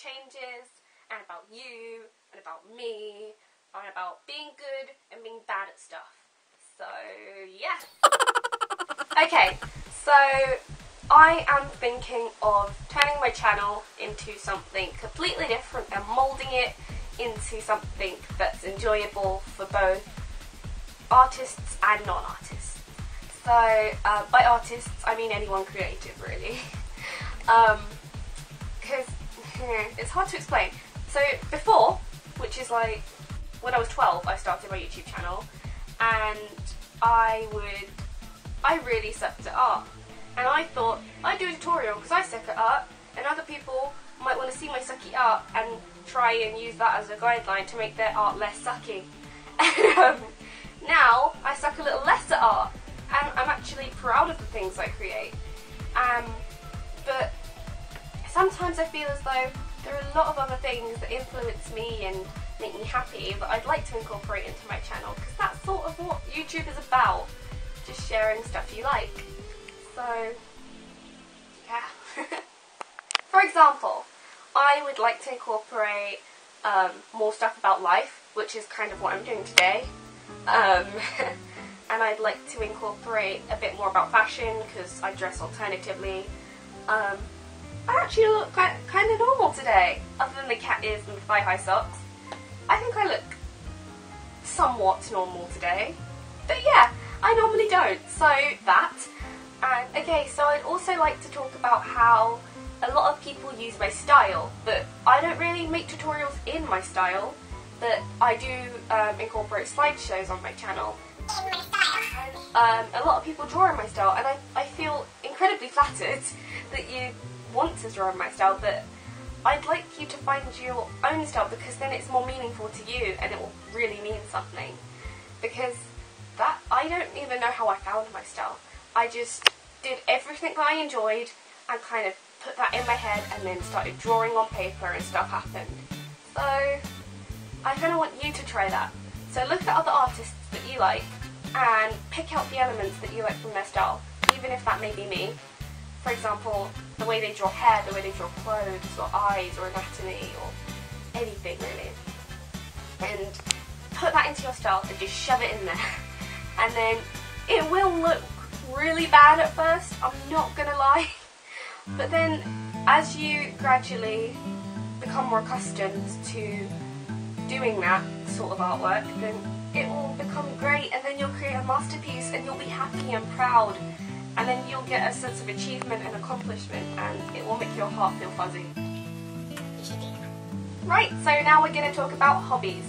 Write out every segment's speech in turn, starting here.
changes, and about you, and about me, and about being good and being bad at stuff. So, yeah. Okay, so I am thinking of turning my channel into something completely different and moulding it into something that's enjoyable for both artists and non-artists. So, by artists, I mean anyone creative, really. Because it's hard to explain. So, before, which is like when I was 12, I started my YouTube channel, and I really sucked at art. And I thought, I'd do a tutorial because I suck at art, and other people might want to see my sucky art and try and use that as a guideline to make their art less sucky. Now, I suck a little less at art, and I'm actually proud of the things I create. But sometimes I feel as though there are a lot of other things that influence me and make me happy that I'd like to incorporate into my channel, because that's sort of what YouTube is about, just sharing stuff you like. So, yeah. For example, I would like to incorporate more stuff about life, which is kind of what I'm doing today. And I'd like to incorporate a bit more about fashion, because I dress alternatively. I actually look kind of normal today, other than the cat ears and the thigh-high socks. I think I look somewhat normal today. But yeah, I normally don't, so that. And okay, so I'd also like to talk about how a lot of people use my style, but I don't really make tutorials in my style, but I do incorporate slideshows on my channel. And a lot of people draw in my style, and I feel incredibly flattered that you want to draw in my style, but I'd like you to find your own style, because then it's more meaningful to you and it will really mean something. Because I don't even know how I found my style. I just did everything that I enjoyed and kind of put that in my head and then started drawing on paper and stuff happened. So I kind of want you to try that. So look at other artists that you like and pick out the elements that you like from their style, even if that may be me. For example, the way they draw hair, the way they draw clothes or eyes or anatomy or anything really. And put that into your style and just shove it in there. And then it will look really bad at first, I'm not gonna lie. But then as you gradually become more accustomed to doing that sort of artwork, then it will become great, and then you'll create a masterpiece and you'll be happy and proud, and then you'll get a sense of achievement and accomplishment, and it will make your heart feel fuzzy. Right, so now we're going to talk about hobbies.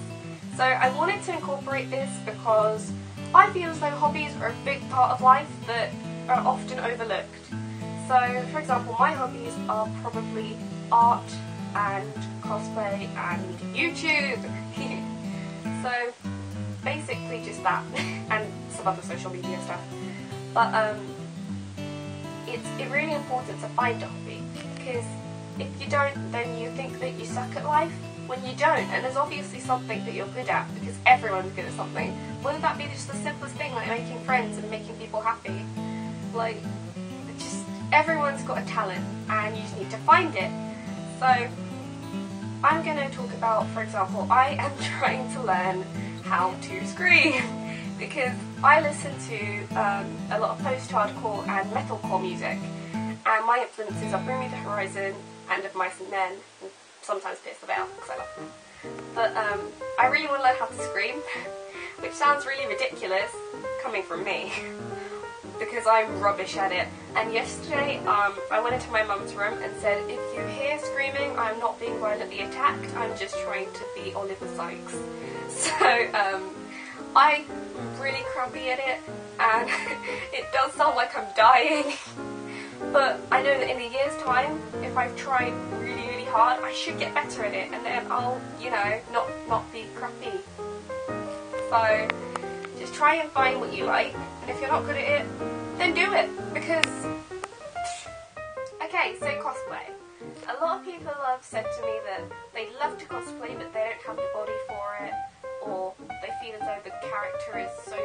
So I wanted to incorporate this because I feel as though hobbies are a big part of life that are often overlooked. So, for example, my hobbies are probably art and cosplay and YouTube. So, basically just that, and some other social media stuff. But it's really important to find a hobby, because if you don't, then you think that you suck at life when you don't, and there's obviously something that you're good at, because everyone's good at something. Whether that be just the simplest thing like making friends and making people happy, like, just everyone's got a talent and you just need to find it. So I'm going to talk about, for example, I am trying to learn how to scream, because I listen to a lot of post-hardcore and metalcore music, and my influences are Bring Me the Horizon and Of Mice and Men, and sometimes Pierce the Veil, because I love them. But I really want to learn how to scream, which sounds really ridiculous coming from me, because I'm rubbish at it. And yesterday I went into my mum's room and said, if you hear screaming, I'm not being violently attacked, I'm just trying to be Oliver Sykes. So I'm really crappy at it, and it does sound like I'm dying, but I know that in a year's time, if I've tried really, really hard, I should get better at it, and then I'll, you know, not be crappy. So just try and find what you like, and if you're not good at it, then do it, because... Okay, so cosplay. A lot of people have said to me that they love to cosplay, but they don't have the body for it, or they feel as though the character is so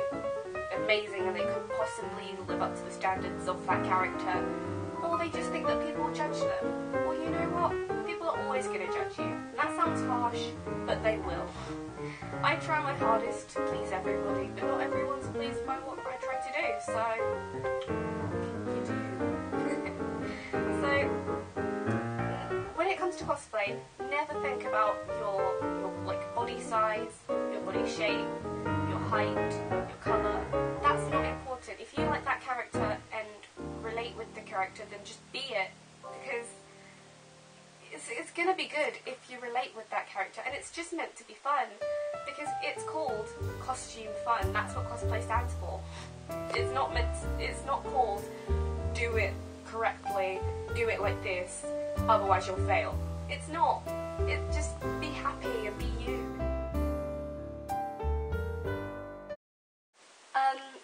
amazing and they couldn't possibly live up to the standards of that character, or they just think that people will judge them. Well, you know what? People are always going to judge you. And that sounds harsh, but they will. I try my hardest to please everybody, but not everyone's pleased by what I try to do, so so when it comes to cosplay, never think about your like body size, your body shape, your height, your colour. That's not important. If you like that character and relate with the character, then just be it, because it's gonna be good if you relate with that character, and it's just meant to be fun, because it's called costume fun. That's what cosplay stands for. It's not called do it correctly, do it like this, otherwise you'll fail. It's not. It's just be happy and be you.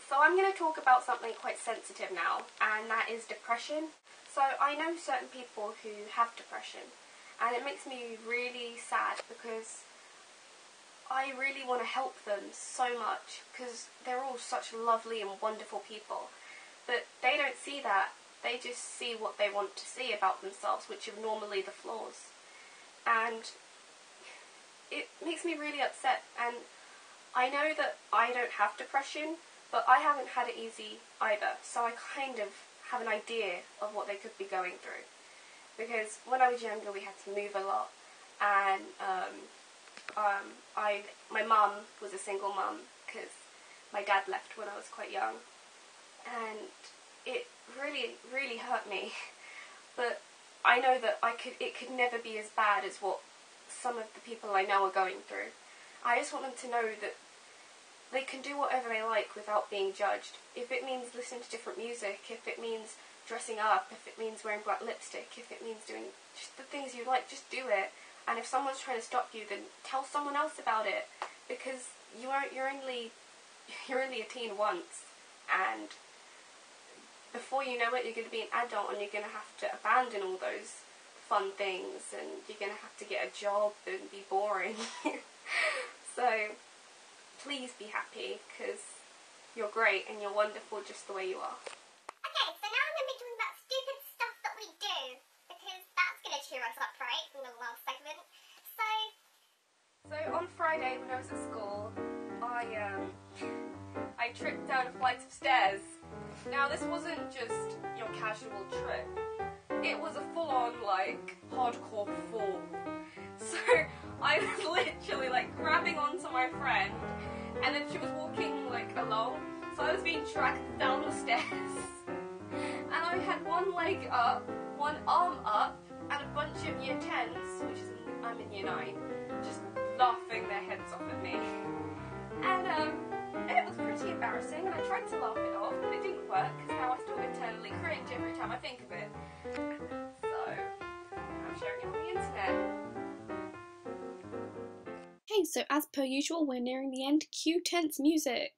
So I'm going to talk about something quite sensitive now, and that is depression. So I know certain people who have depression, and it makes me really sad because I really want to help them so much, because they're all such lovely and wonderful people. But they don't see that. They just see what they want to see about themselves, which are normally the flaws. And it makes me really upset. And I know that I don't have depression, but I haven't had it easy either. So I kind of have an idea of what they could be going through. Because when I was younger, we had to move a lot. And my mum was a single mum because my dad left when I was quite young. And it really, really hurt me. But I know that it could never be as bad as what some of the people I know are going through. I just want them to know that they can do whatever they like without being judged. If it means listening to different music, if it means dressing up, if it means wearing black lipstick, if it means doing just the things you like, just do it. And if someone's trying to stop you, then tell someone else about it, because you're only a teen once, and before you know it, you're going to be an adult and you're going to have to abandon all those fun things, and you're going to have to get a job and be boring. So please be happy, because you're great and you're wonderful just the way you are. Okay, so now I'm going to be talking about stupid stuff that we do, because that's going to cheer us up, right, in the last segment. So on Friday when I was at school, I tripped down a flight of stairs. Now this wasn't just your casual trip, it was a full-on like hardcore fall. So I was literally like grabbing onto my friend, and then she was walking like along, so I was being dragged down the stairs, and I had one leg up, one arm up, and a bunch of year 10s, which is I'm in year 9, just laughing their heads off at me. And it was pretty embarrassing, and I tried to laugh it off, but it didn't work, because now I still internally cringe every time I think of it. So I'm sharing it on the internet. Okay, so as per usual, we're nearing the end. Cue tense music.